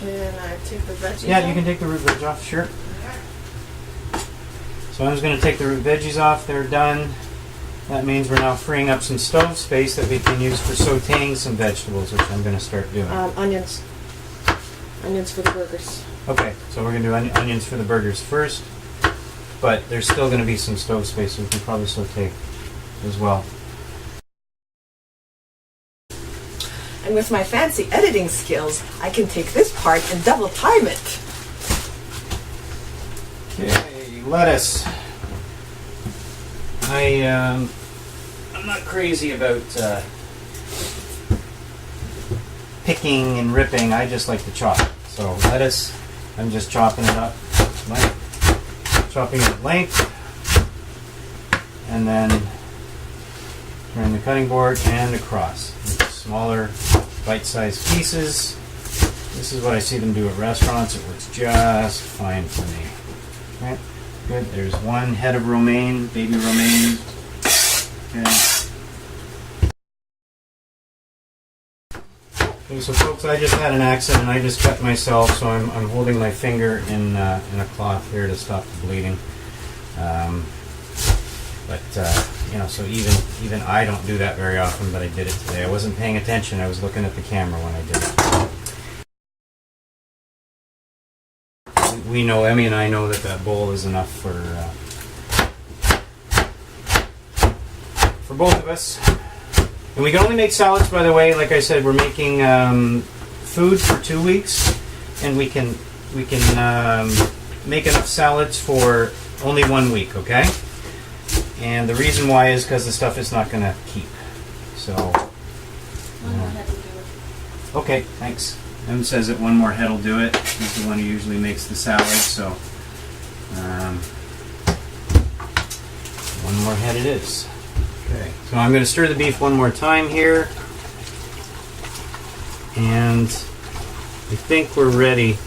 Can I take the veggies Yeah, off? you can take the root veg off, sure. So I'm just going to take the root veggies off. They're done. That means we're now freeing up some stove space that we can use for sautéing some vegetables, which I'm going to start doing. Onions. Onions for the burgers. Okay, so we're going to do onions for the burgers first, but there's still going to be some stove space, so we can probably sauté as well. And with my fancy editing skills, I can take this part and double time it. Okay, lettuce. I'm not crazy about picking and ripping. I just like to chop. So lettuce, I'm just chopping it up, chopping it at length, and then turn the cutting board and across. Smaller, bite-sized pieces. This is what I see them do at restaurants. It works just fine for me. Okay, good. There's one head of romaine, baby romaine. Okay, so folks, I just had an accident. I just cut myself, so I'm holding my finger in a cloth here to stop the bleeding. You know, so even I don't do that very often, but I did it today. I wasn't paying attention. I was looking at the camera when I did it. We know, Emmy and I know that bowl is enough for both of us. And we can only make salads, by the way. Like I said, we're making food for 2 weeks, and we can make enough salads for only 1 week. Okay. And the reason why is because the stuff is not going to keep. So. Okay, thanks. Em says that one more head will do it. He's the one who usually makes the salad, so one more head it is. Okay, so I'm going to stir the beef one more time here, and I think we're ready.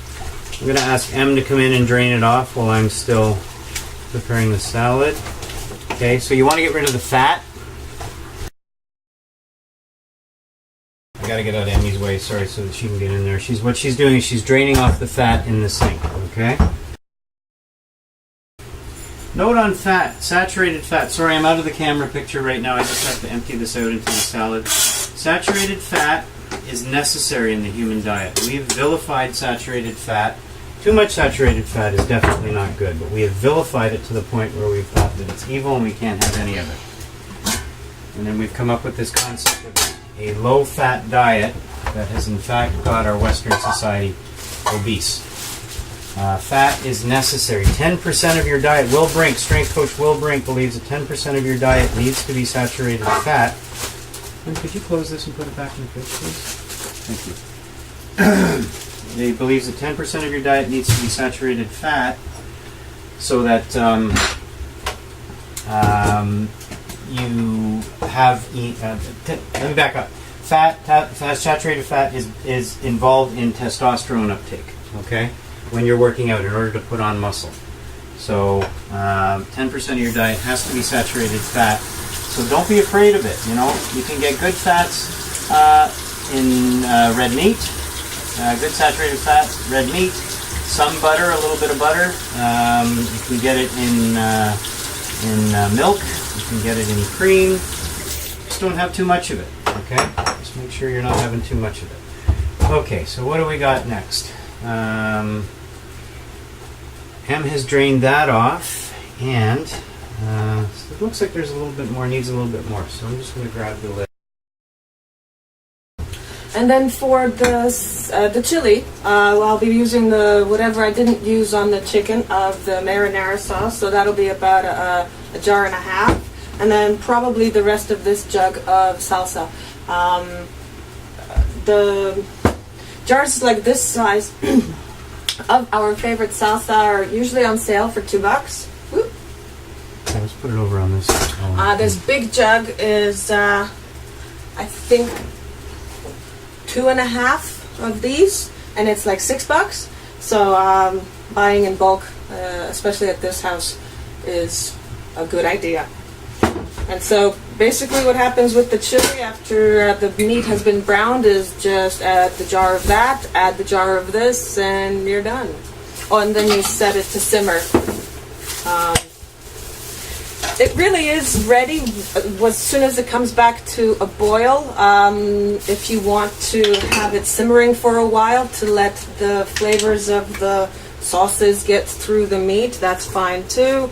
I'm going to ask Em to come in and drain it off while I'm still preparing the salad. Okay, so you want to get rid of the fat. I got to get out of Emmy's way, sorry, so that she can get in there. What she's doing is she's draining off the fat in the sink, okay? Note on fat, saturated fat. Sorry, I'm out of the camera picture right now. I just have to empty this out into the salad. Saturated fat is necessary in the human diet. We have vilified saturated fat. Too much saturated fat is definitely not good, but we have vilified it to the point where we've thought that it's evil and we can't have any of it. And then we've come up with this concept of a low-fat diet that has in fact got our Western society obese. Fat is necessary. 10% of your diet, Will Brink, strength coach Will Brink, believes that 10% of your diet needs to be saturated fat. And could you close this and put it back in the fridge, please? Thank you. He believes that 10% of your diet needs to be saturated fat so that you have... let me back up. Saturated fat is involved in testosterone uptake, okay, when you're working out in order to put on muscle. So 10% of your diet has to be saturated fat. So don't be afraid of it. You know, you can get good fats in red meat. Good saturated fat, red meat, some butter, a little bit of butter. You can get it in milk. You can get it in cream. Just don't have too much of it, okay? Just make sure you're not having too much of it. Okay, so what do we got next? Em has drained that off, and so it looks like there's a little bit more, needs a little bit more. So I'm just going to grab the lid. And then for the chili, I'll be using the whatever I didn't use on the chicken of the marinara sauce. So that'll be about a jar and a half. And then probably the rest of this jug of salsa. The jars like this size of our favorite salsa are usually on sale for $2. Whoop. Okay, let's put it over on this. This big jug is, I think, 2.5 of these, and it's like $6. So buying in bulk, especially at this house, is a good idea. And so basically what happens with the chili after the meat has been browned is just add the jar of that, add the jar of this, and you're done. Oh, and then you set it to simmer. It really is ready as soon as it comes back to a boil. If you want to have it simmering for a while to let the flavors of the sauces get through the meat, that's fine too.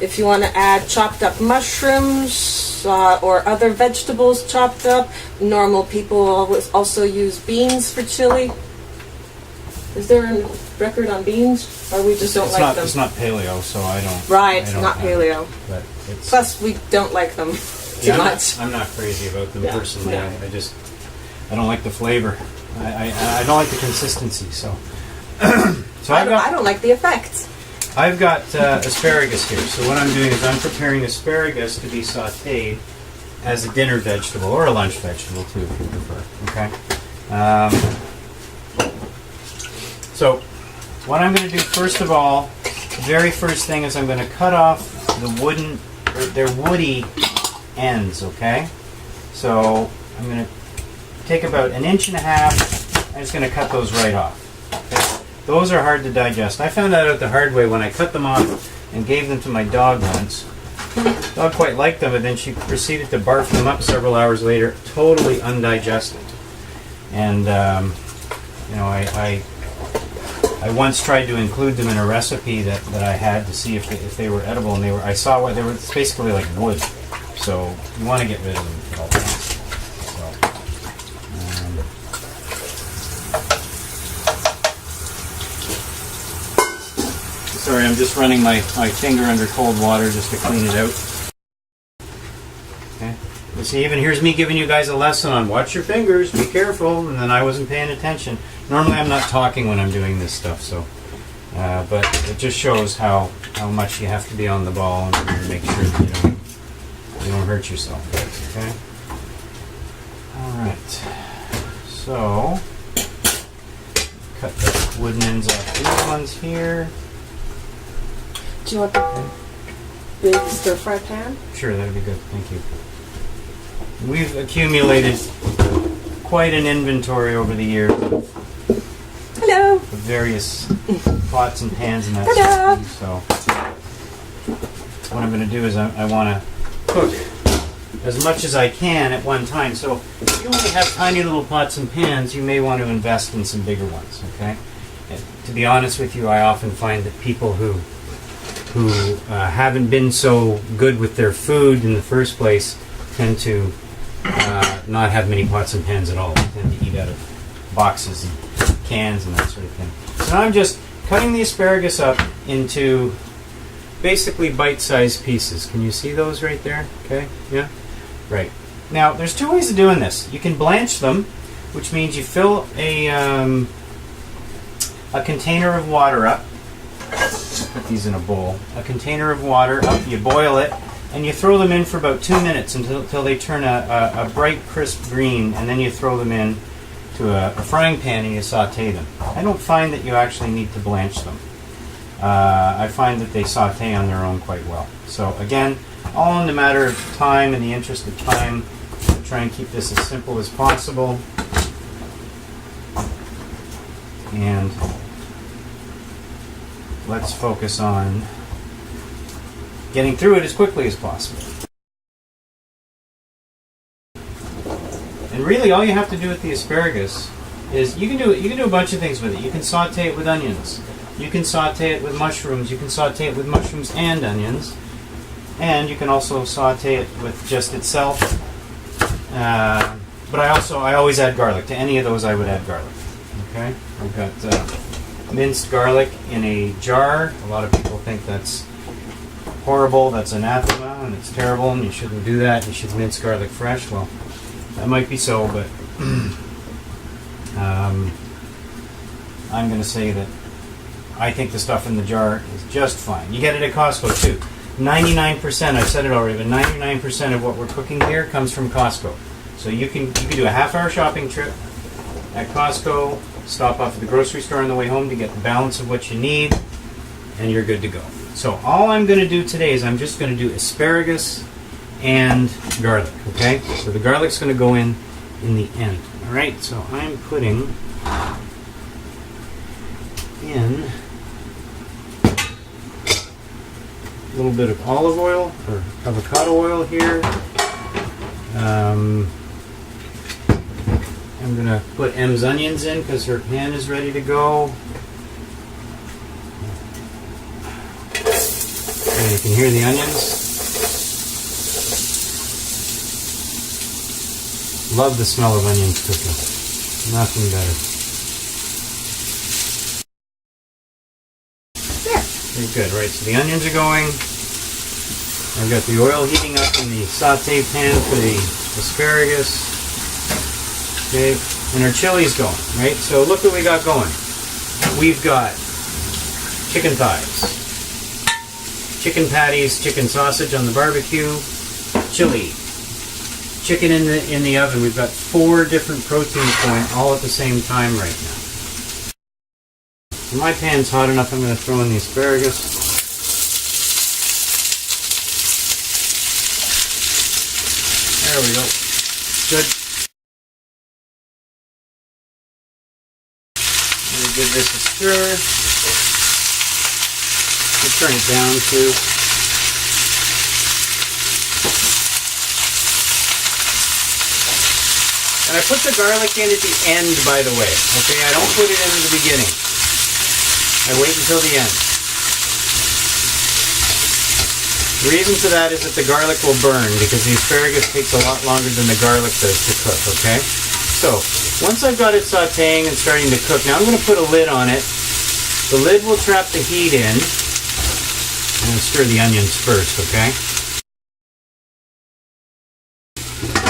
If you want to add chopped up mushrooms or other vegetables chopped up, normal people always also use beans for chili. Is there a record on beans, or we just don't like them? It's not paleo, so I don't. Right, I don't not paleo. But it's, Plus, we don't like them too much. I'm not crazy about them personally. Yeah. I don't like the flavor. I don't like the consistency. So, I don't like the effect. I've got asparagus here. So what I'm doing is I'm preparing asparagus to be sautéed as a dinner vegetable or a lunch vegetable too, if you prefer. Okay. So what I'm going to do first of all, the very first thing is I'm going to cut off their woody ends. Okay. So I'm going to take about 1.5 inches. I'm just going to cut those right off. Okay? Those are hard to digest. I found that out the hard way when I cut them off and gave them to my dog once. The dog quite liked them, but then she proceeded to barf them up several hours later, totally undigested. And I once tried to include them in a recipe that I had to see if they were edible, and I saw what they were. It's basically like wood, so you want to get rid of them at all times. Sorry, I'm just running my finger under cold water just to clean it out. Okay. You see, even here's me giving you guys a lesson on watch your fingers, be careful, and then I wasn't paying attention. Normally I'm not talking when I'm doing this stuff, so but it just shows how much you have to be on the ball and make sure that you don't hurt yourself. Okay. All right. So cut the wooden ends off these ones here. Do you want the big stir fry pan? Sure, that'd be good. Thank you. We've accumulated quite an inventory over the years of Hello. various pots and pans and that Ta-da! sort of thing. So what I'm going to do is I want to cook as much as I can at one time. So if you only have tiny little pots and pans, you may want to invest in some bigger ones. Okay. And to be honest with you, I often find that people who haven't been so good with their food in the first place tend to not have many pots and pans at all. They tend to eat out of boxes and cans and that sort of thing. So now I'm just cutting the asparagus up into basically bite-sized pieces. Can you see those right there? Okay, yeah? Right. Now, there's two ways of doing this. You can blanch them, which means you fill a container of water up. Put these in a bowl. A container of water up, you boil it, and you throw them in for about 2 minutes until they turn a bright, crisp green, and then you throw them in to a frying pan and you saute them. I don't find that you actually need to blanch them. I find that they saute on their own quite well. So again, all in the matter of time and the interest of time, I'll try and keep this as simple as possible. And let's focus on getting through it as quickly as possible. And really all you have to do with the asparagus is you can do a bunch of things with it. You can saute it with onions. You can saute it with mushrooms. You can saute it with mushrooms and onions. And you can also saute it with just itself. But I always add garlic. To any of those I would add garlic. Okay? I've got minced garlic in a jar. A lot of people think that's horrible, that's anathema, and it's terrible, and you shouldn't do that. You should mince garlic fresh. Well, that might be so, but I'm going to say that I think the stuff in the jar is just fine. You get it at Costco too. 99%, I've said it already, but 99% of what we're cooking here comes from Costco. So you can do a half-hour shopping trip at Costco, stop off at the grocery store on the way home to get the balance of what you need, and you're good to go. So all I'm going to do today is I'm just going to do asparagus and garlic, okay? So the garlic's going to go in the end. All right, so I'm putting in a little bit of olive oil or avocado oil here. I'm going to put M's onions in because her pan is ready to go. And you can hear the onions. Love the smell of onions cooking. Nothing better. There. Very good. Right, so the onions are going. I've got the oil heating up in the saute pan for the asparagus. Okay, and our chili's going, right? So look what we got going. We've got chicken thighs, chicken patties, chicken sausage on the barbecue, chili, chicken in the oven. We've got 4 different proteins going all at the same time right now. So my pan's hot enough. I'm going to throw in the asparagus. There we go. Good. Give this a stir. We'll turn it down too. And I put the garlic in at the end, by the way. Okay, I don't put it in at the beginning. I wait until the end. The reason for that is that the garlic will burn because the asparagus takes a lot longer than the garlic does to cook, okay? So, once I've got it sauteing and starting to cook, now I'm going to put a lid on it. The lid will trap the heat in. I'm going to stir the onions first, okay?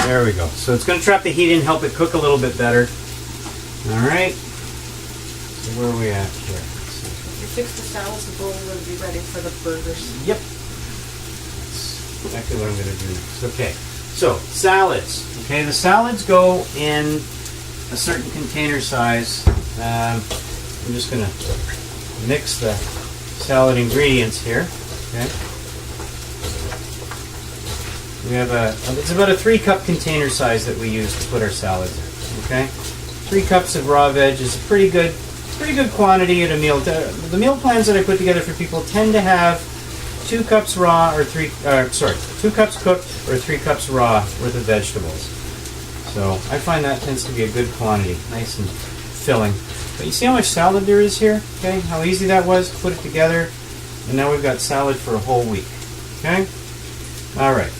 There we go. So it's going to trap the heat in, help it cook a little bit better. Alright. So where are we at here? You fix the salads, the bowl will be ready for the burgers. Yep. That's exactly what I'm going to do next. Okay. So, salads. Okay, the salads go in a certain container size. I'm just going to mix the salad ingredients here. Okay. We have it's about a 3-cup container size that we use to put our salads in. Okay. 3 cups of raw veg is a pretty good quantity at a meal. The meal plans that I put together for people tend to have 2 cups raw or 2 cups cooked or 3 cups raw worth of vegetables. So I find that tends to be a good quantity, nice and filling. But you see how much salad there is here? Okay, how easy that was to put it together, and now we've got salad for a whole week. Okay, all right,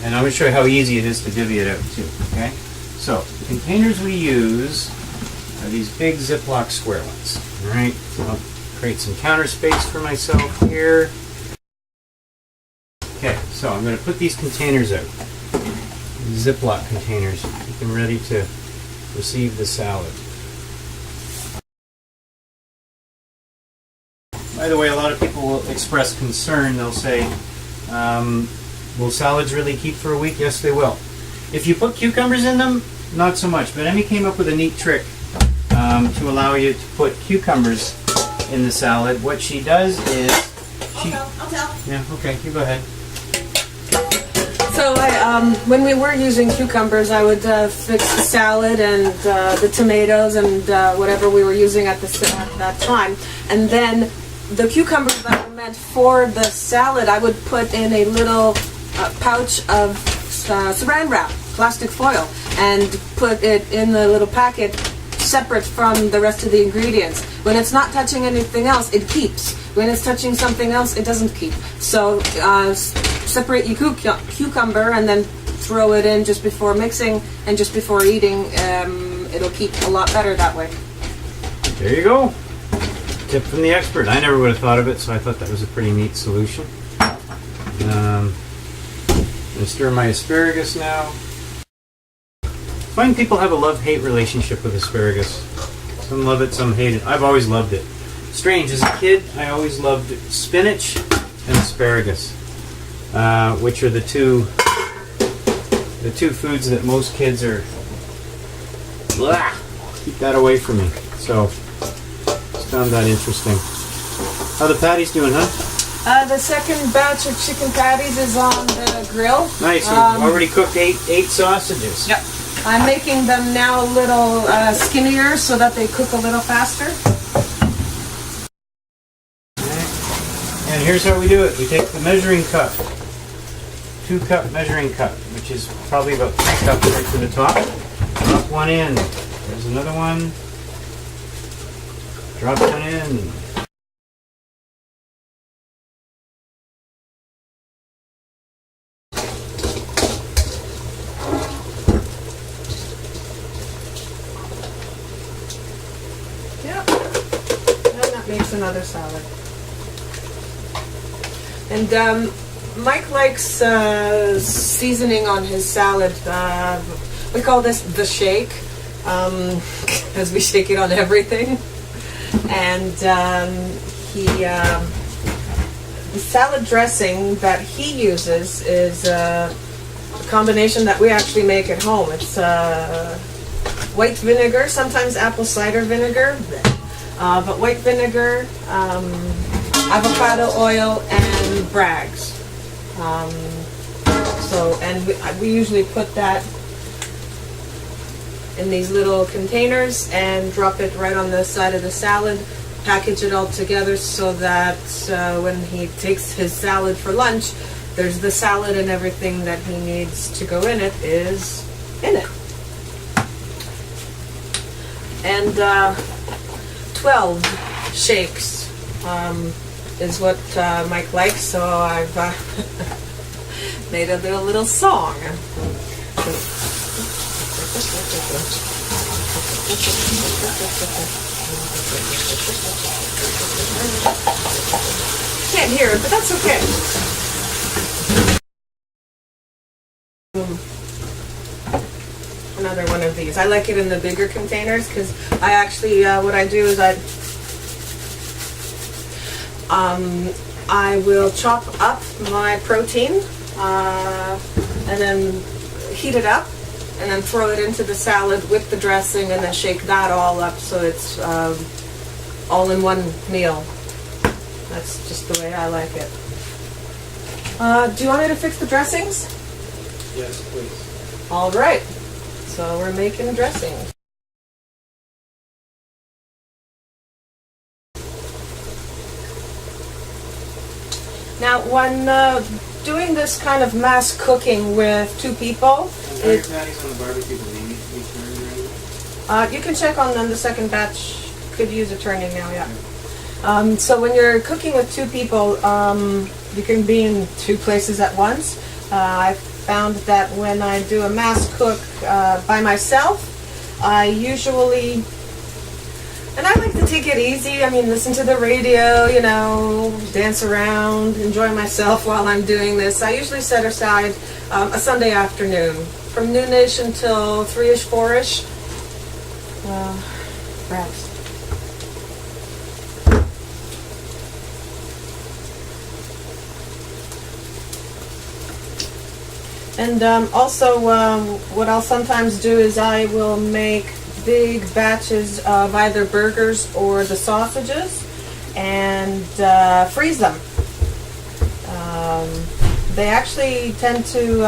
and I'm going to show you how easy it is to divvy it out too. Okay, so the containers we use are these big Ziploc square ones. All right, so I'll create some counter space for myself here. Okay, so I'm going to put these containers out, Ziploc containers, get them ready to receive the salad. By the way, a lot of people will express concern. They'll say, will salads really keep for a week? Yes, they will. If you put cucumbers in them, not so much. But Emmy came up with a neat trick to allow you to put cucumbers in the salad. What she does is... I'll tell. Yeah, okay, you go ahead. So when we were using cucumbers, I would fix the salad and the tomatoes and whatever we were using at that time. And then the cucumbers that were meant for the salad, I would put in a little pouch of saran wrap, plastic foil, and put it in the little packet separate from the rest of the ingredients. When it's not touching anything else, it keeps. When it's touching something else, it doesn't keep. So separate your cucumber and then throw it in just before mixing and just before eating. It'll keep a lot better that way. There you go. Tip from the expert. I never would have thought of it, so I thought that was a pretty neat solution. I'm going to stir my asparagus now. I find people have a love-hate relationship with asparagus. Some love it, some hate it. I've always loved it. Strange, as a kid, I always loved spinach and asparagus, which are the two foods that most kids are... Blah, keep that away from me. So, just found that interesting. How the patties doing, huh? The second batch of chicken patties is on the grill. Nice. We've already cooked eight sausages. Yep. I'm making them now a little skinnier so that they cook a little faster. Okay. And here's how we do it. We take the measuring cup, 2-cup measuring cup, which is probably about 3 cups right to the top. Drop one in. There's another one. Drop one in. Yep. And that makes another salad. And Mike likes seasoning on his salad. We call this the shake, because we shake it on everything. And the salad dressing that he uses is a combination that we actually make at home. It's white vinegar, sometimes apple cider vinegar, but white vinegar, avocado oil, and Bragg's. And we usually put that in these little containers and drop it right on the side of the salad, package it all together so that when he takes his salad for lunch, there's the salad and everything that he needs to go in it is in it. And 12 shakes is what Mike likes, so I've made a little song. Can't hear it, but that's okay. Another one of these. I like it in the bigger containers because I actually, what I do is I will chop up my protein and then heat it up and then throw it into the salad with the dressing and then shake that all up so it's all in one meal. That's just the way I like it. Do you want me to fix the dressings? Yes, please. All right. So we're making dressing. Now, when doing this kind of mass cooking with 2 people, Patties on the barbecue, do they need to be turned or anything? you can check on them. The second batch could use a turning now, yeah. So when you're cooking with 2 people, you can be in 2 places at once. I found that when I do a mass cook by myself, I usually, and I like to take it easy. I mean, listen to the radio, you know, dance around, enjoy myself while I'm doing this. I usually set aside a Sunday afternoon from noonish until 3ish, 4ish. Perhaps. And also, what I'll sometimes do is I will make big batches of either burgers or the sausages and freeze them. They actually tend to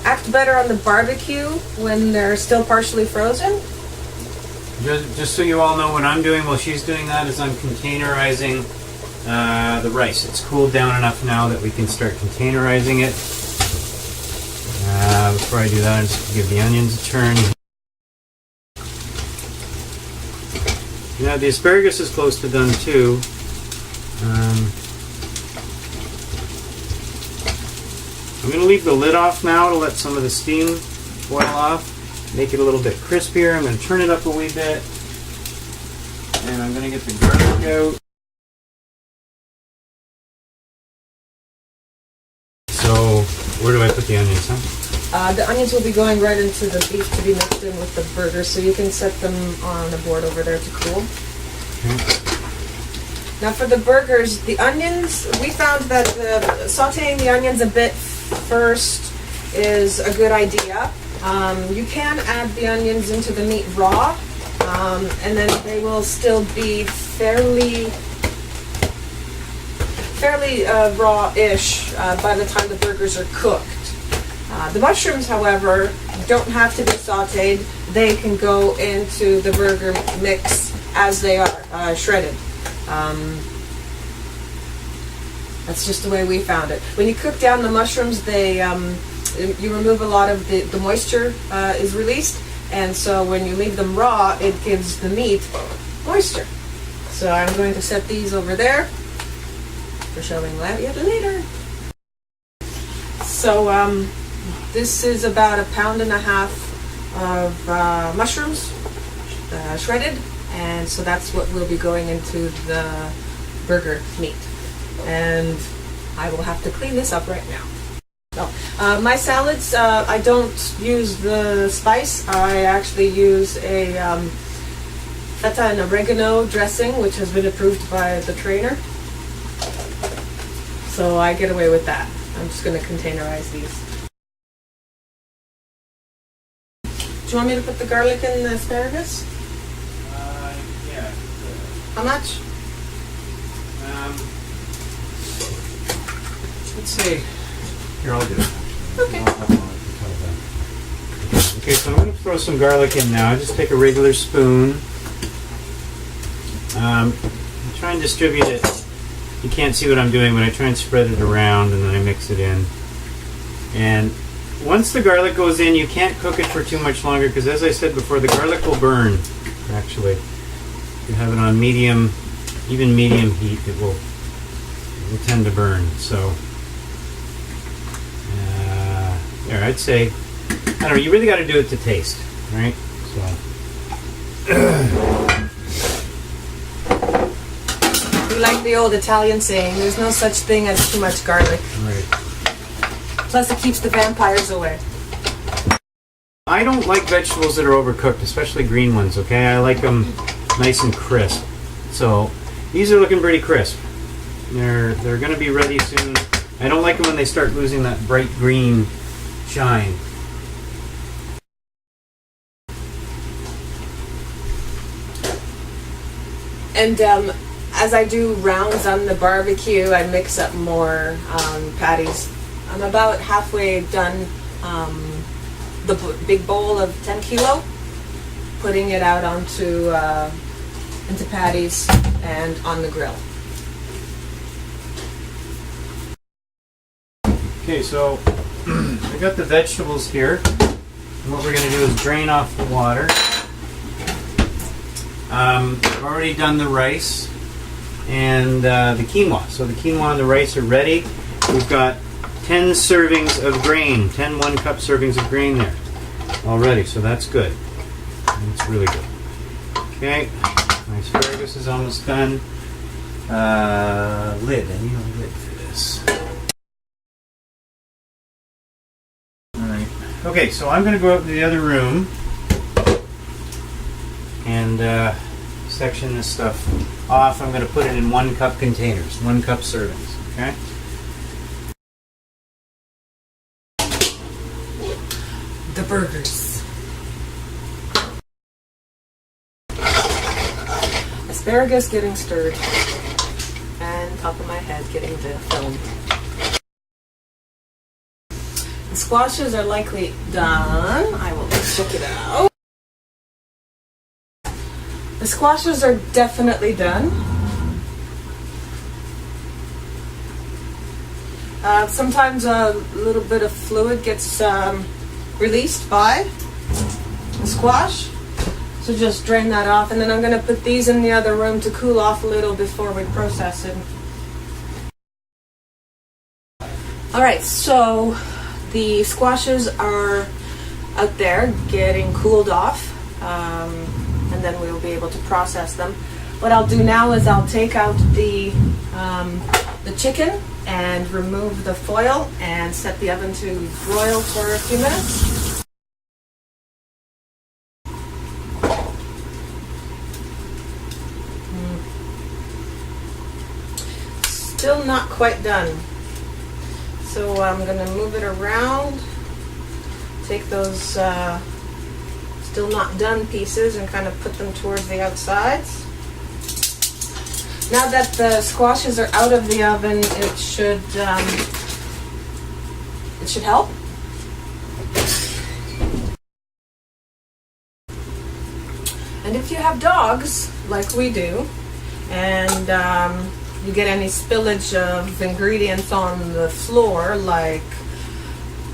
act better on the barbecue when they're still partially frozen. Just so you all know what I'm doing while she's doing that is I'm containerizing the rice. It's cooled down enough now that we can start containerizing it. Before I do that, I'm just going to give the onions a turn. Now the asparagus is close to done too. I'm going to leave the lid off now to let some of the steam boil off. Make it a little bit crispier. I'm going to turn it up a wee bit. And I'm going to get the garlic out. So, where do I put the onions, huh? The onions will be going right into the beef to be mixed in with the burger, so you can set them on the board over there to cool. Okay. Now for the burgers, the onions, we found that sauteing the onions a bit first is a good idea. You can add the onions into the meat raw, and then they will still be fairly raw-ish by the time the burgers are cooked. The mushrooms, however, don't have to be sauteed. They can go into the burger mix as they are, shredded. That's just the way we found it. When you cook down the mushrooms, you remove a lot of the moisture is released, and so when you leave them raw, it gives the meat moisture. So I'm going to set these over there for showing yet later. So this is about 1.5 pounds of mushrooms shredded, and so that's what will be going into the burger meat. And I will have to clean this up right now. So, my salads, I don't use the spice. I actually use a feta and oregano dressing, which has been approved by the trainer. So I get away with that. I'm just going to containerize these. Do you want me to put the garlic in the asparagus? Yeah. How much? Let's see. Here, I'll do it. Okay. Okay, so I'm going to throw some garlic in now. I just take a regular spoon. I try and distribute it. You can't see what I'm doing, but I try and spread it around and then I mix it in. And once the garlic goes in, you can't cook it for too much longer because, as I said before, the garlic will burn, actually. If you have it on medium, even medium heat, it will tend to burn. So, there, I'd say, I don't know, you really got to do it to taste, right? So. We like the old Italian saying, there's no such thing as too much garlic. Right. Plus it keeps the vampires away. I don't like vegetables that are overcooked, especially green ones, okay? I like them nice and crisp. So, these are looking pretty crisp. They're going to be ready soon. I don't like them when they start losing that bright green shine. And as I do rounds on the barbecue, I mix up more patties. I'm about halfway done the big bowl of 10 kilo, putting it out onto into patties and on the grill. Okay, so I got the vegetables here. And what we're going to do is drain off the water. I've already done the rice and the quinoa. So the quinoa and the rice are ready. We've got 10 servings of grain, 10 1-cup servings of grain there already, so that's good. That's really good. Okay, my asparagus is almost done. Lid, I need a lid for this. Alright, okay, so I'm going to go out to the other room and section this stuff off. I'm going to put it in 1-cup containers, 1-cup servings, okay? The burgers. Asparagus getting stirred. And top of my head getting the film. The squashes are likely done. I will check it out. The squashes are definitely done. Sometimes a little bit of fluid gets released by the squash. So just drain that off, and then I'm going to put these in the other room to cool off a little before we process it. Alright, so the squashes are out there getting cooled off, and then we'll be able to process them. What I'll do now is I'll take out the chicken and remove the foil and set the oven to broil for a few minutes. Still not quite done. So I'm going to move it around, take those still not done pieces and kind of put them towards the outsides. Now that the squashes are out of the oven, it should help. And if you have dogs, like we do, and you get any spillage of ingredients on the floor, like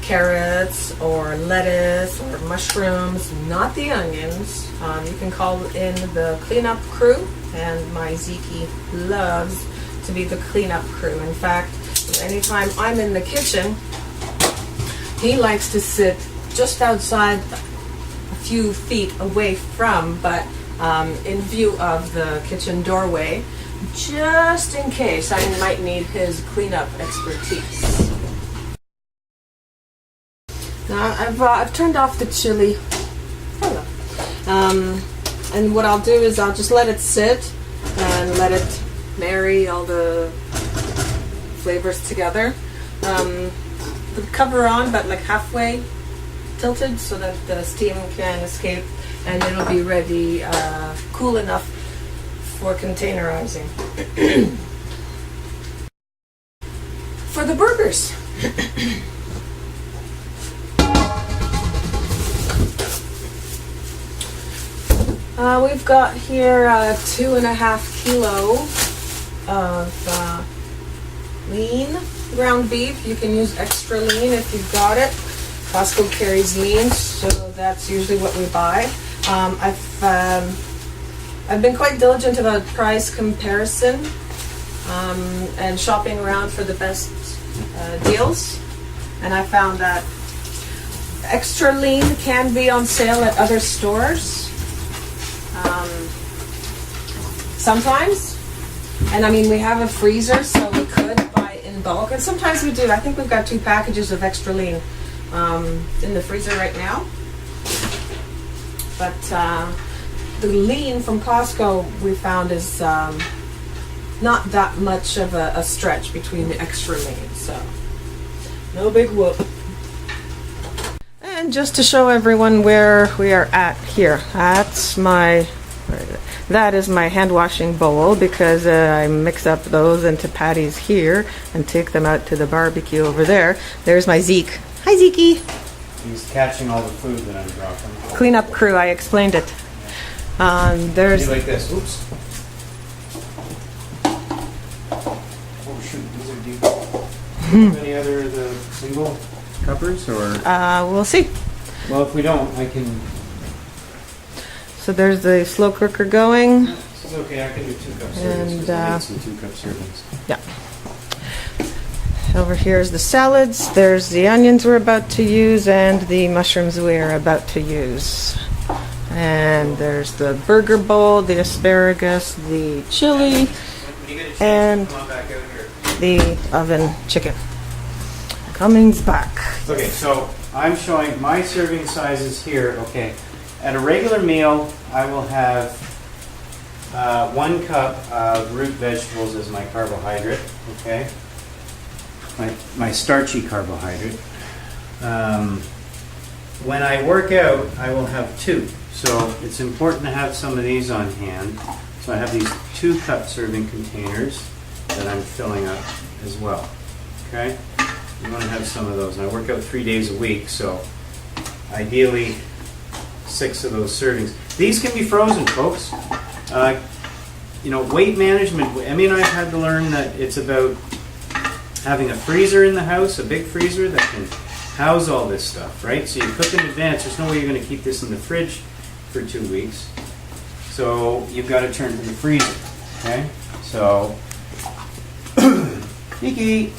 carrots or lettuce or mushrooms, not the onions, you can call in the cleanup crew, and my Zeke loves to be the cleanup crew. In fact, anytime I'm in the kitchen, he likes to sit just outside, a few feet away from, but in view of the kitchen doorway, just in case I might need his cleanup expertise. Now I've turned off the chili. Hello. And what I'll do is I'll just let it sit and let it marry all the flavors together. The cover on, but like halfway tilted so that the steam can escape, and it'll be ready, cool enough for containerizing. For the burgers. We've got here 2.5 kilo of lean ground beef. You can use extra lean if you've got it. Costco carries lean, so that's usually what we buy. I've been quite diligent about price comparison and shopping around for the best deals, and I found that extra lean can be on sale at other stores. Sometimes, and I mean, we have a freezer, so we could buy in bulk, and sometimes we do. I think we've got 2 packages of extra lean in the freezer right now. But the lean from Costco, we found, is not that much of a stretch between the extra lean, so no big whoop. And just to show everyone where we are at here, that is my hand washing bowl, because I mix up those into patties here and take them out to the barbecue over there. There's my Zeke. Hi, Zeke. He's catching all the food that I'm dropping. Cleanup crew, I explained it. There's like this. Oops. Oh shoot, these are deep. Any other of the single cuppers, or? we'll see. Well, if we don't, I can. So there's the slow cooker going. This is okay. I can do 2 cups servings. And Need some 2-cup servings. yeah. Over here is the salads. There's the onions we're about to use and the mushrooms we're about to use. And there's the burger bowl, the asparagus, the chili, and the oven chicken. Cummings back. Okay, so I'm showing my serving sizes here. Okay, at a regular meal, I will have 1 cup of root vegetables as my carbohydrate. Okay, my starchy carbohydrate. When I work out, I will have 2. So it's important to have some of these on hand. So I have these 2-cup serving containers that I'm filling up as well. Okay? You want to have some of those. And I work out 3 days a week, so ideally 6 of those servings. These can be frozen, folks. Weight management, Emmy and I have had to learn that it's about having a freezer in the house, a big freezer that can house all this stuff, right? So you cook in advance. There's no way you're going to keep this in the fridge for 2 weeks. So you've got to turn to the freezer, okay? So, Kiki,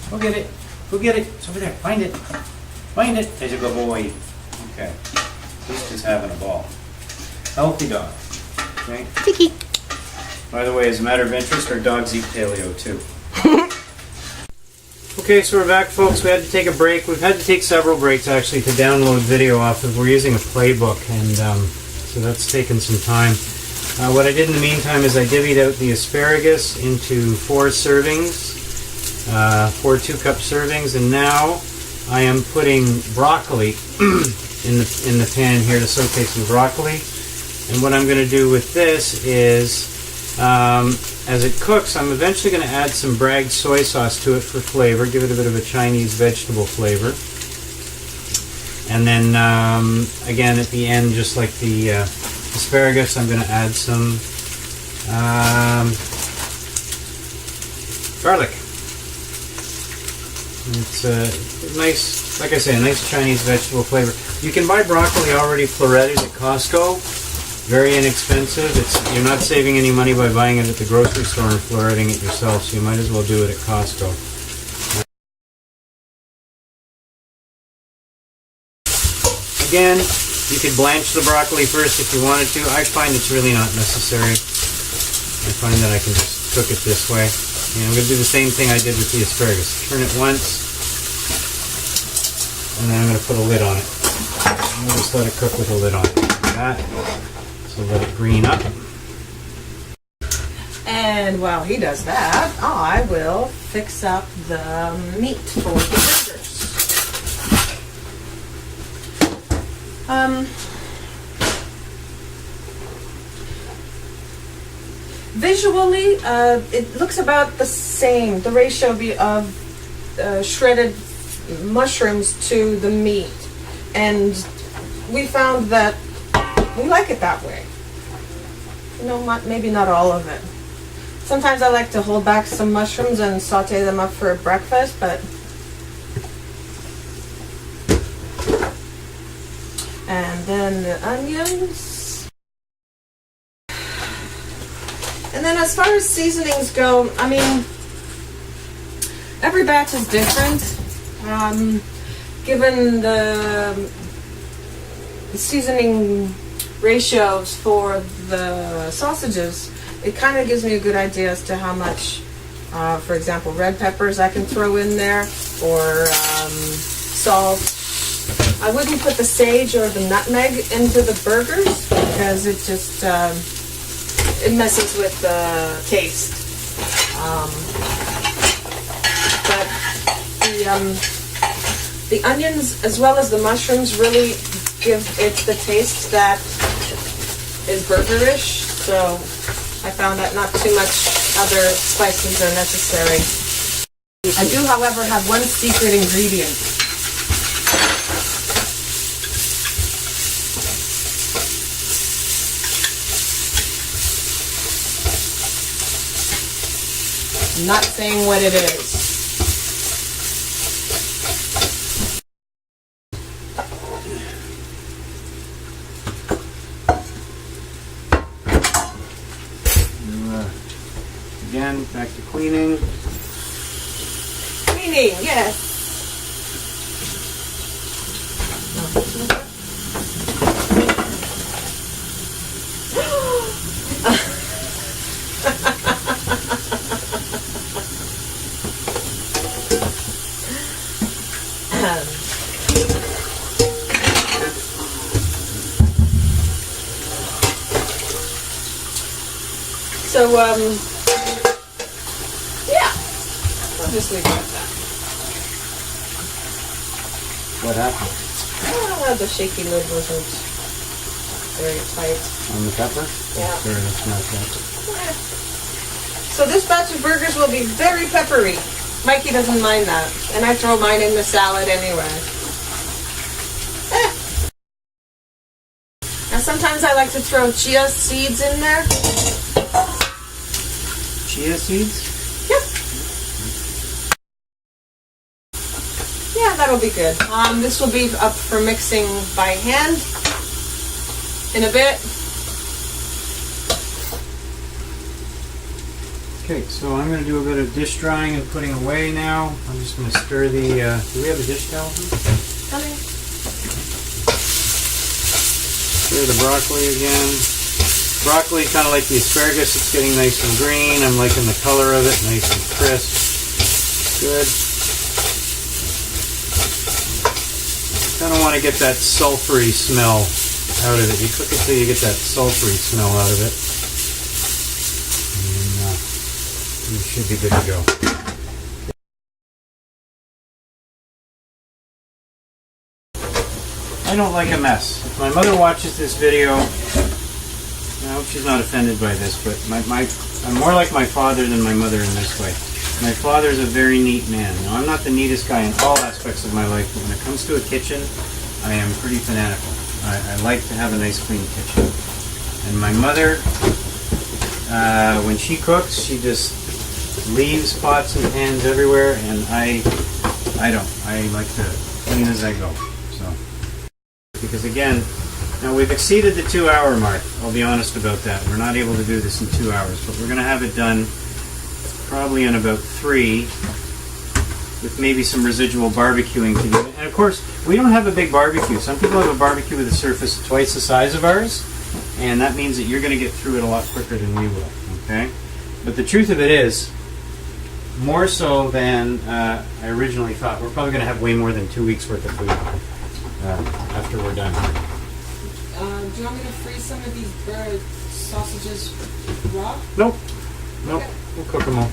go get it. Go get it. It's over there. Find it. Find it. There's a good boy. Okay. He's just having a ball. Healthy dog. Okay? Kiki. By the way, as a matter of interest, our dogs eat paleo too. Okay, so we're back, folks. We had to take a break. We've had to take several breaks, actually, to download video off of. We're using a playbook, and so that's taken some time. What I did in the meantime is I divvied out the asparagus into 4 servings, 4 2-cup servings, and now I am putting broccoli in the pan here to saute some broccoli. And what I'm going to do with this is As it cooks, I'm eventually going to add some Bragg soy sauce to it for flavor, give it a bit of a Chinese vegetable flavor. And then, again, at the end, just like the asparagus, I'm going to add some garlic. It's a nice, like I say, a nice Chinese vegetable flavor. You can buy broccoli already floretted at Costco. Very inexpensive. You're not saving any money by buying it at the grocery store and floretting it yourself, so you might as well do it at Costco. Again, you could blanch the broccoli first if you wanted to. I find it's really not necessary. I find that I can just cook it this way. And I'm going to do the same thing I did with the asparagus. Turn it once, and then I'm going to put a lid on it. I'm going to just let it cook with a lid on it. Like that. So let it green up. And while he does that, I will fix up the meat for the burgers. Visually, it looks about the same, the ratio of shredded mushrooms to the meat. And we found that we like it that way. Maybe not all of it. Sometimes I like to hold back some mushrooms and saute them up for breakfast, but... And then the onions. And then as far as seasonings go, I mean, every batch is different. Given the seasoning ratios for the sausages, it kind of gives me a good idea as to how much, for example, red peppers I can throw in there, or salt. I wouldn't put the sage or the nutmeg into the burgers because it just it messes with the taste. But the onions as well as the mushrooms really give it the taste that is burgerish, so I found that not too much other spices are necessary. I do, however, have one secret ingredient. I'm not saying what it is. Again, back to cleaning. Cleaning, yes. So, yeah, I'll just leave it at that. What happened? The shaky lid wasn't very tight. On the pepper? Yeah. Sure, that's not that. So this batch of burgers will be very peppery. Mikey doesn't mind that, and I throw mine in the salad anyway. Now sometimes I like to throw chia seeds in there. Chia seeds? Yep. Yeah, that'll be good. This will be up for mixing by hand in a bit. Okay, so I'm going to do a bit of dish drying and putting away now. I'm just going to stir the... do we have a dish towel? Honey. Stir the broccoli again. Broccoli, kind of like the asparagus, it's getting nice and green. I'm liking the color of it, nice and crisp. Good. Kind of want to get that sulfury smell out of it. You cook it till you get that sulfury smell out of it. And you should be good to go. I don't like a mess. If my mother watches this video, hope she's not offended by this, but I'm more like my father than my mother in this way. My father's a very neat man. Now, I'm not the neatest guy in all aspects of my life, but when it comes to a kitchen, I am pretty fanatical. I like to have a nice clean kitchen. And my mother, when she cooks, she just leaves pots and pans everywhere, and I don't. I like to clean as I go. So, because again, now we've exceeded the 2-hour mark. I'll be honest about that. We're not able to do this in 2 hours, but we're going to have it done probably in about 3, with maybe some residual barbecuing to do it. And of course, we don't have a big barbecue. Some people have a barbecue with a surface twice the size of ours, and that means that you're going to get through it a lot quicker than we will. Okay, but the truth of it is, more so than I originally thought, we're probably going to have way more than 2 weeks worth of food after we're done. Do you want me to freeze some of these sausages raw? Nope. Okay. We'll cook them all.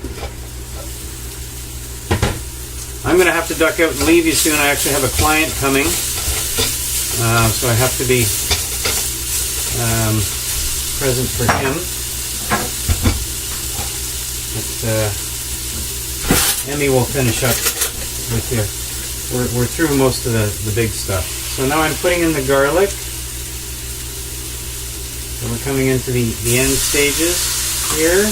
I'm going to have to duck out and leave you soon. I actually have a client coming, so I have to be present for him. But Emmy will finish up with you. We're through most of the big stuff. So now I'm putting in the garlic. So we're coming into the end stages here.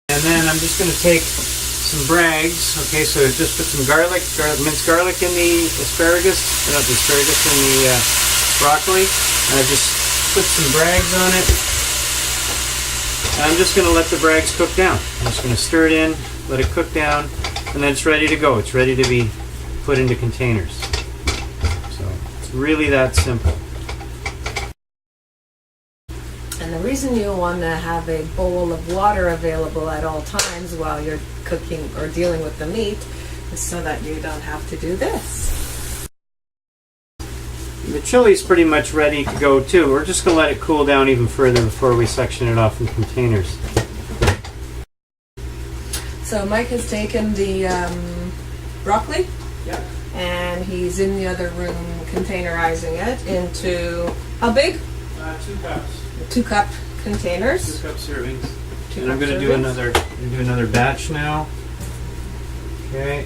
And then I'm just going to take some brags. Okay, so just put some minced garlic in the asparagus, not the asparagus, in the broccoli. And I just put some brags on it. And I'm just going to let the brags cook down. I'm just going to stir it in, let it cook down, and then it's ready to go. It's ready to be put into containers. So it's really that simple. And the reason you want to have a bowl of water available at all times while you're cooking or dealing with the meat is so that you don't have to do this. The chili's pretty much ready to go too. We're just going to let it cool down even further before we section it off in containers. So Mike has taken the broccoli, Yep. and he's in the other room containerizing it into, how big? 2 cups. 2-cup containers. 2 cup servings. 2 And I'm cup going to do another batch now. Okay.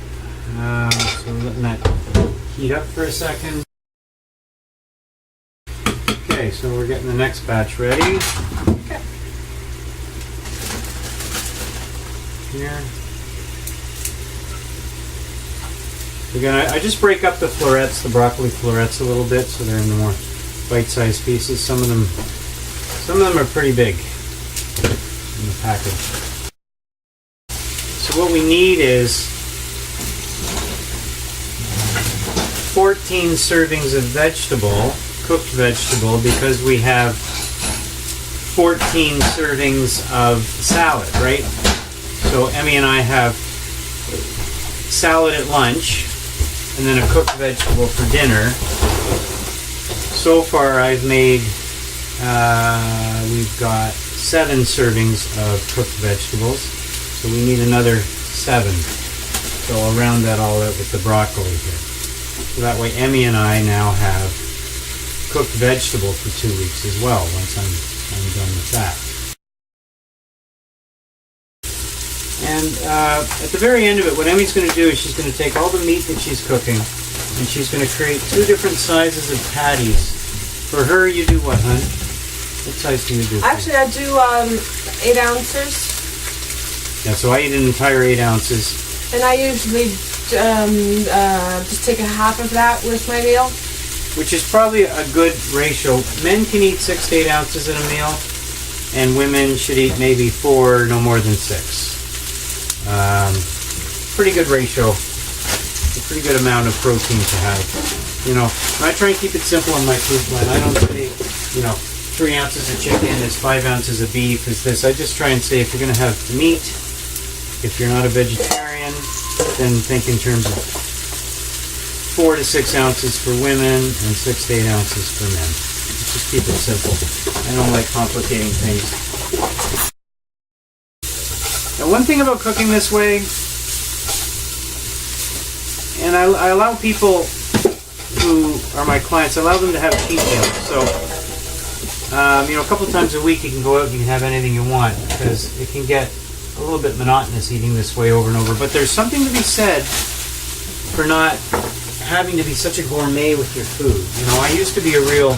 So we're letting that heat up for a second. Okay, so we're getting the next batch ready. Okay. Here. Again, I just break up the florets, the broccoli florets, a little bit, so they're in the more bite-sized pieces. Some of them are pretty big in the package. So what we need is 14 servings of vegetable, cooked vegetable, because we have 14 servings of salad, right? So Emmy and I have salad at lunch, and then a cooked vegetable for dinner. So far I've made, we've got 7 servings of cooked vegetables, so we need another 7. So I'll round that all out with the broccoli here. So that way Emmy and I now have cooked vegetable for 2 weeks as well, once I'm done with that. And at the very end of it, what Emmy's going to do is she's going to take all the meat that she's cooking, and she's going to create 2 different sizes of patties. For her, you do what, hon? What size do you do? Actually, I do 8 ounces, Yeah, so I eat an entire 8 ounces. and I usually just take a half of that with my meal. Which is probably a good ratio. Men can eat 6 to 8 ounces in a meal, and women should eat maybe 4, no more than 6. Pretty good ratio. A pretty good amount of protein to have. You know, I try and keep it simple on my food plan. I don't say, 3 ounces of chicken is 5 ounces of beef is this. I just try and say if you're going to have meat, if you're not a vegetarian, then think in terms of 4 to 6 ounces for women and 6 to 8 ounces for men. Just keep it simple. I don't like complicating things. Now, one thing about cooking this way, and I allow people who are my clients, I allow them to have cheat meals. So A couple times a week you can go out and you can have anything you want, because it can get a little bit monotonous eating this way over and over. But there's something to be said for not having to be such a gourmet with your food. I used to be a real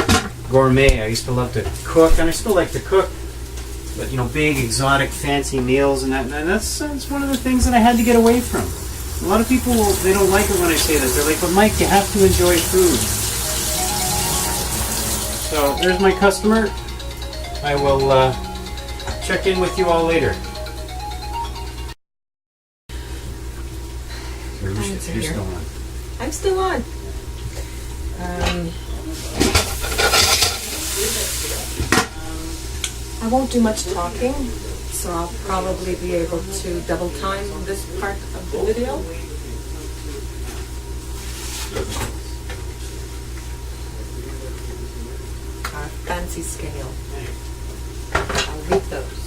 gourmet. I used to love to cook, and I still like to cook, but big, exotic, fancy meals and that's one of the things that I had to get away from. A lot of people, they don't like it when I say that. They're like, but Mike, you have to enjoy food. So there's my customer. I will check in with you all later. You're still on. I'm still on. I won't do much talking, so I'll probably be able to double time this part of the video. Our fancy scale. I'll read those.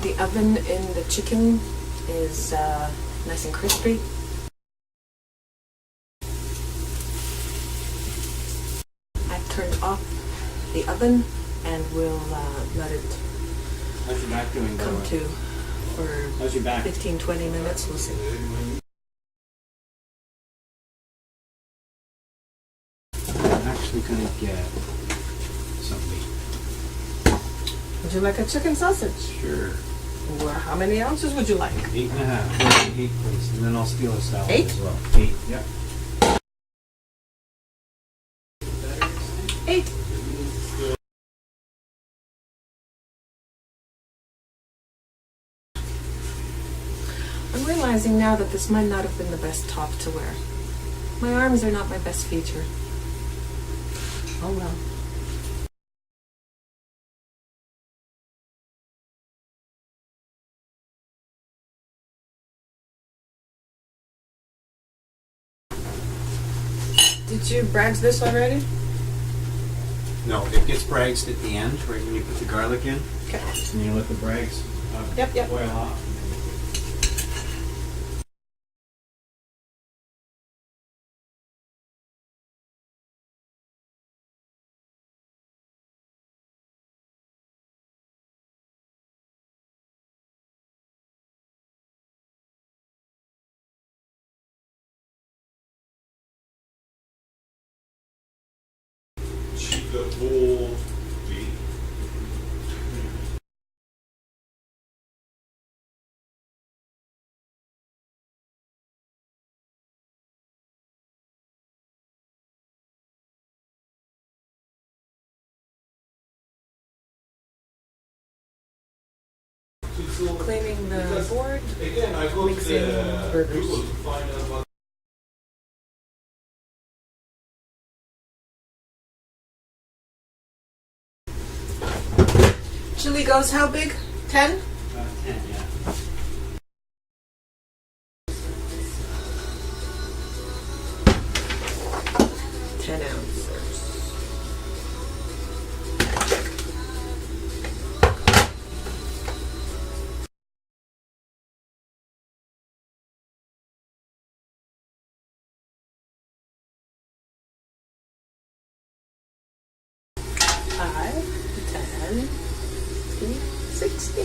The oven in the chicken is nice and crispy. I've turned off the oven and we'll let it How's your back doing, by the come way? to for How's your back? 15-20 minutes. We'll see. I'm actually going to get something. Would you like a chicken sausage? Sure. Well, how many ounces would you like? 8.5. 8, please. And then I'll steal a salad 8? as well. 8, yep. 8. I'm realizing now that this might not have been the best top to wear. My arms are not my best feature. Oh well. Did you brags this already? No, it gets brags at the end, right when you put the garlic in. Okay. And you let the brags Yep. boil off. The whole beef. Cleaning the board, Again, I go to mixing the burgers. Google to find out about. Chili goes how big? 10? 10, yeah. ounces. Five, 10, 16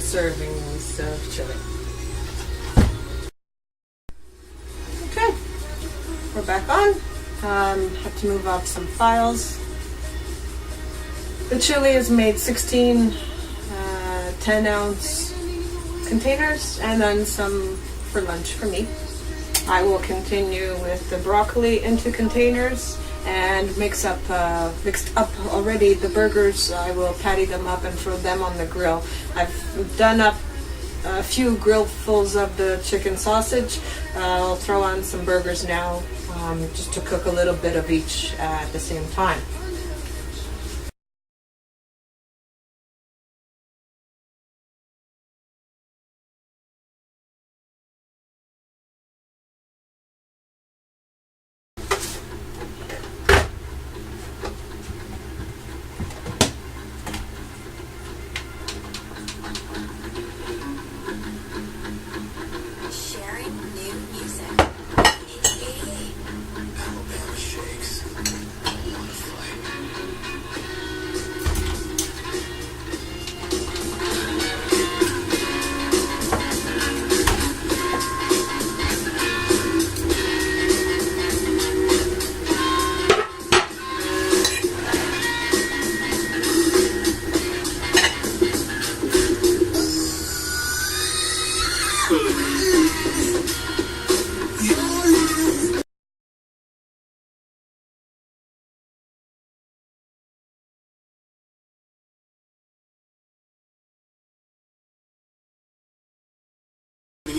servings of chili. Okay. We're back on. Have to move off some files. The chili is made 16 10-ounce containers, and then some for lunch for me. I will continue with the broccoli into containers and mixed up already the burgers. I will patty them up and throw them on the grill. I've done up a few grillfuls of the chicken sausage. I'll throw on some burgers now, just to cook a little bit of each at the same time. Sharing new music. 88.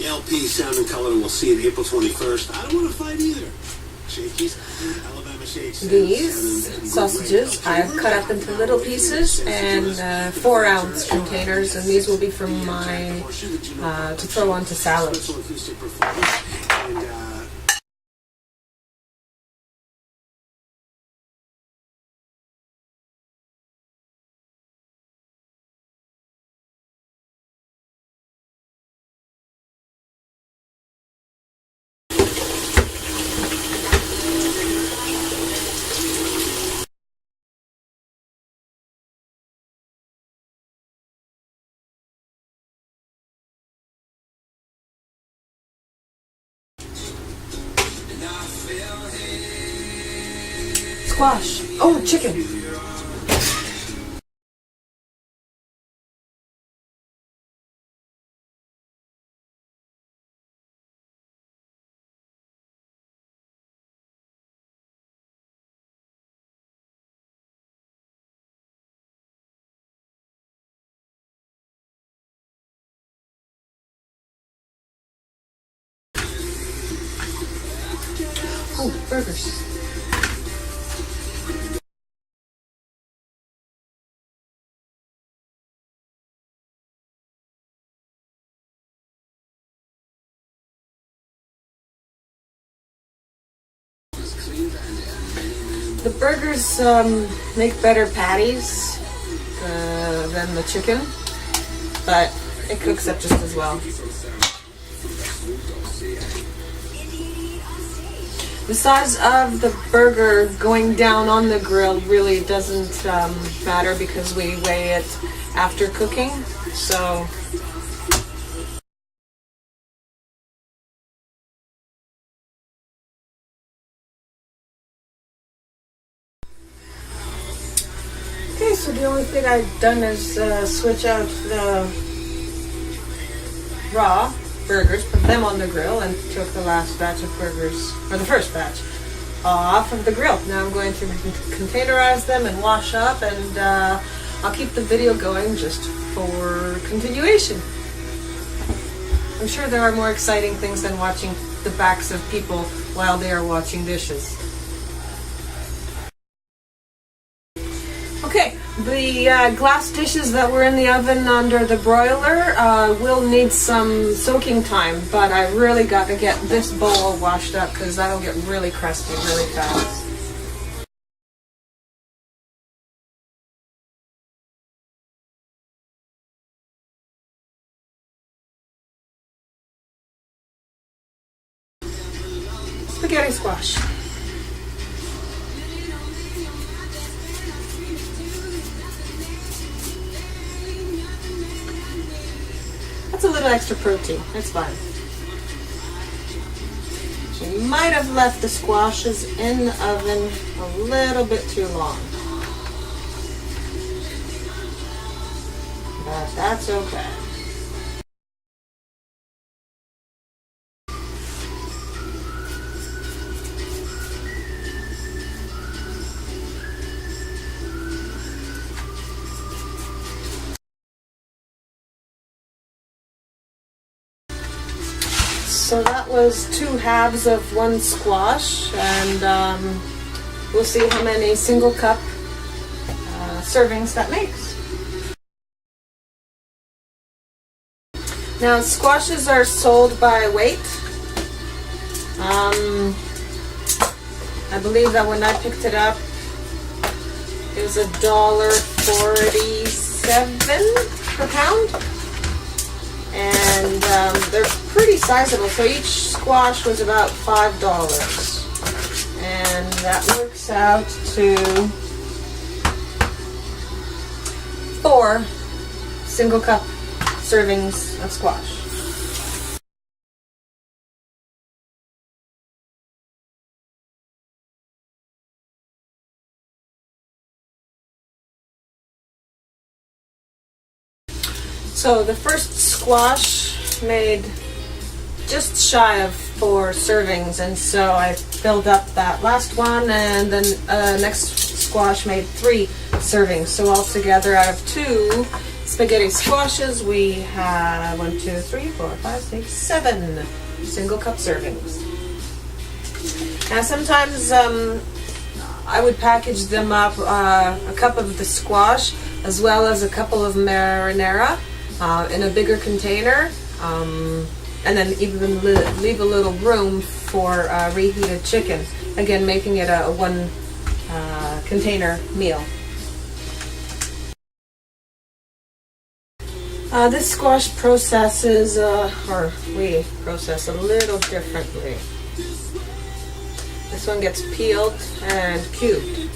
LP Sound and Color will see it April 21st. I don't want to fight either. Shakey's, Alabama Shakes. These sausages I've cut up into little pieces and 4-ounce containers, and these will be for my to throw onto salad. Squash. Oh, chicken. Oh, burgers. The burgers make better patties than the chicken, but it cooks up just as well. The size of the burger going down on the grill really doesn't matter because we weigh it after cooking, so okay, so the only thing I've done is switch out the raw burgers, put them on the grill, and took the last batch of burgers, or the first batch, off of the grill. Now I'm going to containerize them and wash up, and I'll keep the video going just for continuation. I'm sure there are more exciting things than watching the backs of people while they are washing dishes. Okay, the glass dishes that were in the oven under the broiler will need some soaking time, but I really got to get this bowl washed up because that'll get really crusty really fast. Spaghetti squash. That's a little extra protein. That's fine. We might have left the squashes in the oven a little bit too long, but that's okay. So that was 2 halves of 1 squash, and we'll see how many single cup servings that makes. Now squashes are sold by weight. I believe that when I picked it up, it was $1.47 per pound. And they're pretty sizable, so each squash was about $5, and that works out to 4 single cup servings of squash. So the first squash made just shy of 4 servings, and so I filled up that last one, and then next squash made 3 servings. So altogether, out of 2 spaghetti squashes, we have 1, 2, 3, 4, 5, 6, 7 single cup servings. Now sometimes I would package them up, a cup of the squash as well as a couple of marinara in a bigger container, and then even leave a little room for reheated chicken, again making it a 1 container meal. This squash processes, or we process a little differently. This one gets peeled and cubed.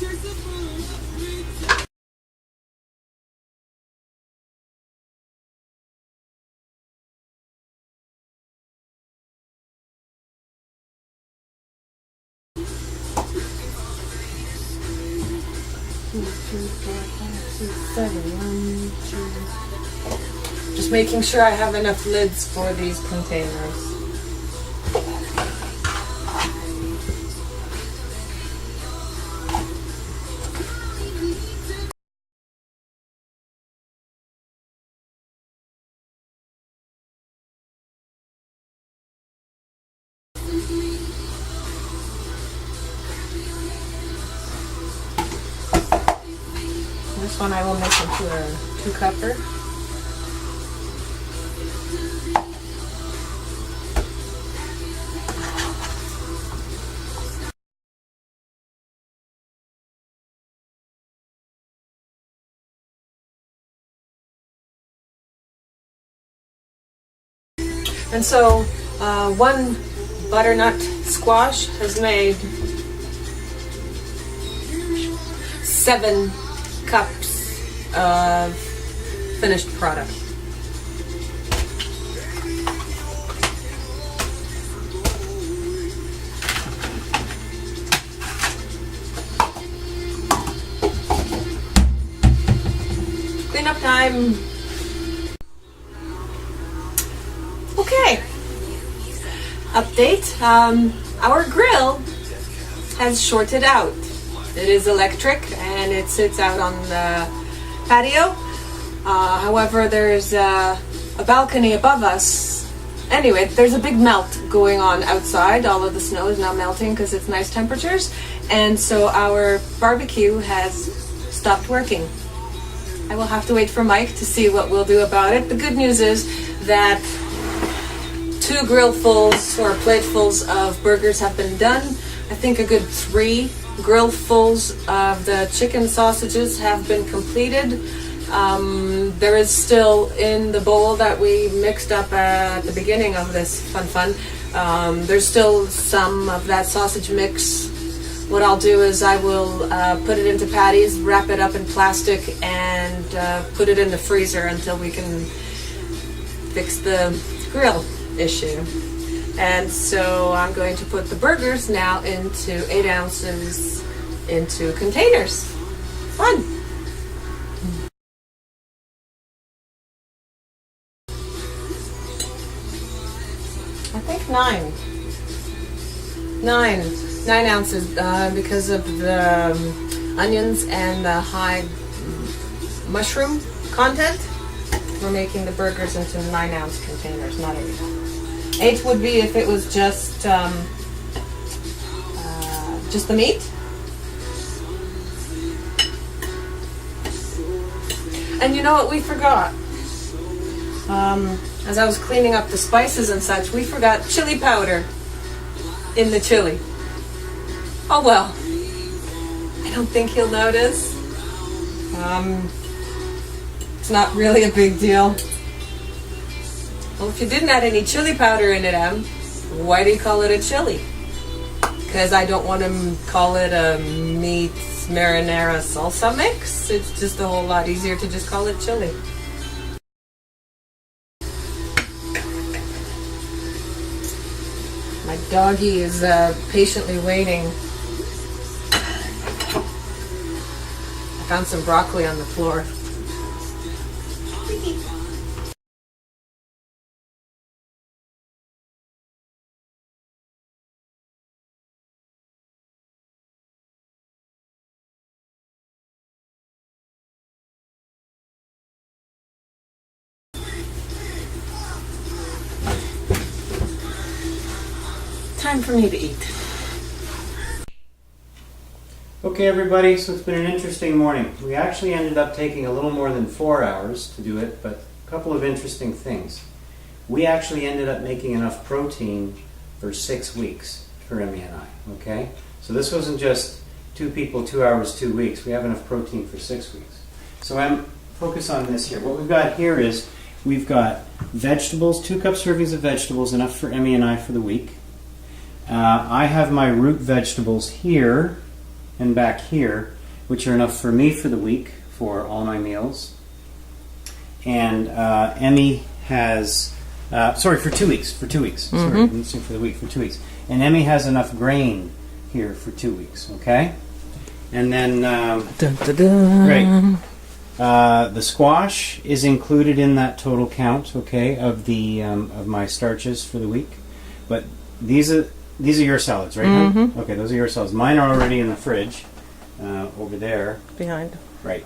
Just making sure I have enough lids for these containers. This one I will make into a 2-cupper. And so 1 butternut squash has made 7 cups of finished product. Cleanup time. Okay. Update. Our grill has shorted out. It is electric and it sits out on the patio. However, there's a balcony above us. Anyway, there's a big melt going on outside. All of the snow is now melting because it's nice temperatures. And so our barbecue has stopped working. I will have to wait for Mike to see what we'll do about it. The good news is that 2 grillfuls or platefuls of burgers have been done. I think a good 3 grillfuls of the chicken sausages have been completed. There is still in the bowl that we mixed up at the beginning of this fun. There's still some of that sausage mix. What I'll do is I will put it into patties, wrap it up in plastic, and put it in the freezer until we can fix the grill issue. And so I'm going to put the burgers now into 8 ounces into containers. Fun! I think 9 ounces because of the onions and the high mushroom content. We're making the burgers into 9-ounce containers, not 8. 8 would be if it was just the meat. And you know what we forgot? As I was cleaning up the spices and such, we forgot chili powder in the chili. Oh well. I don't think he'll notice. It's not really a big deal. Well, if you didn't add any chili powder in it, Em, why do you call it a chili? Because I don't want to call it a meat marinara salsa mix. It's just a whole lot easier to just call it chili. My doggy is patiently waiting. I found some broccoli on the floor. time for me to eat. Okay, everybody, so it's been an interesting morning. We actually ended up taking a little more than 4 hours to do it, but a couple of interesting things. We actually ended up making enough protein for 6 weeks for Emmy and I, okay? So this wasn't just 2 people, 2 hours, 2 weeks. We have enough protein for 6 weeks. So focus on this here. What we've got here is we've got vegetables, 2 cup servings of vegetables, enough for Emmy and I for the week. I have my root vegetables here and back here, which are enough for me for the week for all my meals. And Emmy has, for 2 weeks. For 2 weeks. Sorry, I'm listening for the week, for 2 weeks. And Emmy has enough grain here for 2 weeks, okay? And then, the squash is included in that total count, okay, of the of my starches for the week. But these are your salads, right? Hon? Okay, those are your salads. Mine are already in the fridge over there. Behind. Right.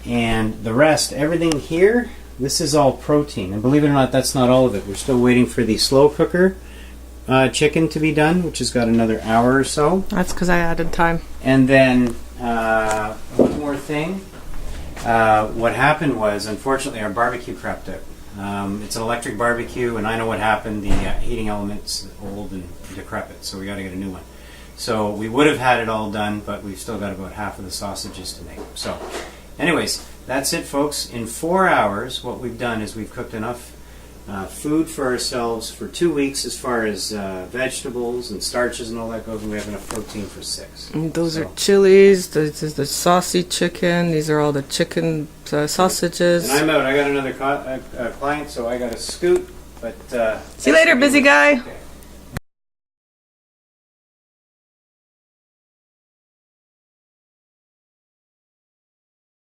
And the rest, everything here, this is all protein. And believe it or not, that's not all of it. We're still waiting for the slow cooker chicken to be done, which has got another hour or so. That's because I added time. And then one more thing. What happened was, unfortunately, our barbecue crapped out. It's an electric barbecue, and I know what happened. The heating element's old and decrepit, so we got to get a new one. So we would have had it all done, but we've still got about half of the sausages to make. So, anyways, that's it, folks. In 4 hours, what we've done is we've cooked enough food for ourselves for 2 weeks as far as vegetables and starches and all that goes, and we have enough protein for 6. And those are chilies. This is the saucy chicken. These are all the chicken sausages. And I'm out. I got another client, so I got to scoot. But See you later, busy guy. Okay.